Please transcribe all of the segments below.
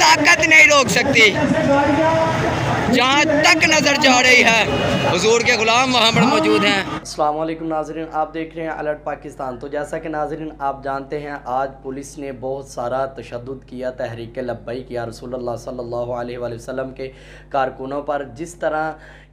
ताकत नहीं रोक सकती। जहाँ तक नज़र जा रही है हुजूर के गुलाम वहाँ पर मौजूद हैं। अस्सलाम वालेकुम नाज़रीन, आप देख रहे हैं अलर्ट पाकिस्तान। तो जैसा कि नाज़रीन आप जानते हैं, आज पुलिस ने बहुत सारा तशद्दुद किया तहरीक लब्बैक या रसूलुल्लाह सल्लल्लाहु अलैहि वसल्लम के कारकुनों पर। जिस तरह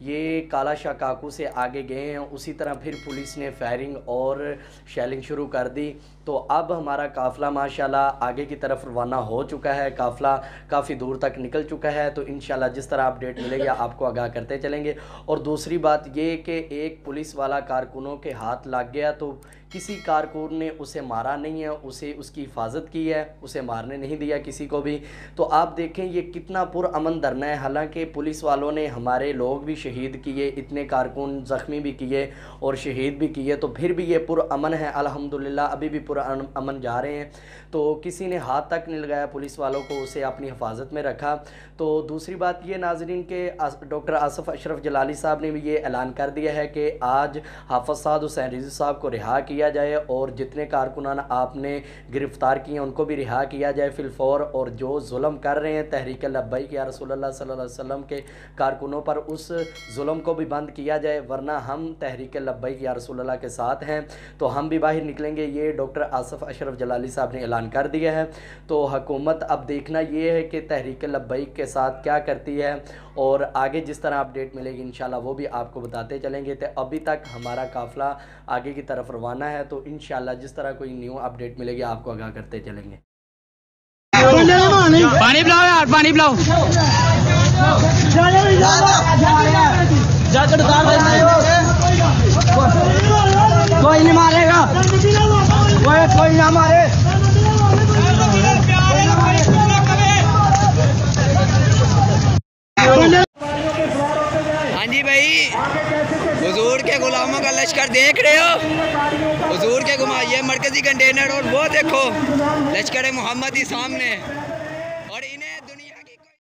ये काला शाह काकू से आगे गए हैं, उसी तरह फिर पुलिस ने फायरिंग और शेलिंग शुरू कर दी। तो अब हमारा काफ़िला माशाल्लाह आगे की तरफ रवाना हो चुका है, काफ़िला काफ़ी दूर तक निकल चुका है। तो इंशाल्लाह जिस तरह अपडेट मिलेगी आपको आगाह करते चलेंगे। और दूसरी बात ये कि एक पुलिस वाला कारकुनों के हाथ लग गया तो किसी कारकुन ने उसे मारा नहीं है, उसे उसकी हिफाजत की है, उसे मारने नहीं दिया किसी को भी। तो आप देखें ये कितना पुरअमन धरना है। हालांकि पुलिस वालों ने हमारे लोग भी शहीद किए, इतने कारकुन ज़ख्मी भी किए और शहीद भी किए, तो फिर भी ये पुरअमन है अल्हम्दुलिल्लाह, अभी भी पुरअमन जा रहे हैं। तो किसी ने हाथ तक नहीं लगाया पुलिस वालों को, उसे अपनी हिफाजत में रखा। तो दूसरी बात ये नाज़रीन के डॉक्टर आसिफ अशरफ जलाली साहब ने भी ये ऐलान कर दिया है कि आज हाफ़िज़ साद हुसैन रिज़वी साहब को रिहा किया जाए और जितने कारकुनान आपने गिरफ़्तार किए हैं उनको भी रिहा किया जाए फिलफौर। और जो जुल्म कर रहे हैं तहरीक लब्बैक या रसूलुल्लाह सल्लल्लाहु अलैहि वसल्लम के कारकुनों पर, उस जुल्म को भी बंद किया जाए, वरना हम तहरीक लब्बैक या रसूलुल्लाह के साथ हैं। तो हम भी बाहर निकलेंगे, ये डॉक्टर आसिफ अशरफ जलाली साहब ने ऐलान कर दिया है। तो हुकूमत अब देखना ये है कि तहरीक लब्बैक के साथ क्या करती है, और आगे जिस तरह अपडेट मिलेगी इंशाल्लाह वो भी आपको बताते चलेंगे। तो अभी तक हमारा काफ़िला आगे की तरफ रवाना है, तो इंशाल्लाह जिस तरह कोई न्यू अपडेट मिलेगी आपको आगाह करते चलेंगे। पानी पिलाओ यार, पानी पिलाओ। कोई नहीं मारेगा, कोई ना मारे। हाँ जी भाई, हुजूर के गुलामों का लश्कर देख रहे हो। हुजूर के ये मरकजी कंटेनर और वो देखो लश्कर मोहम्मदी सामने।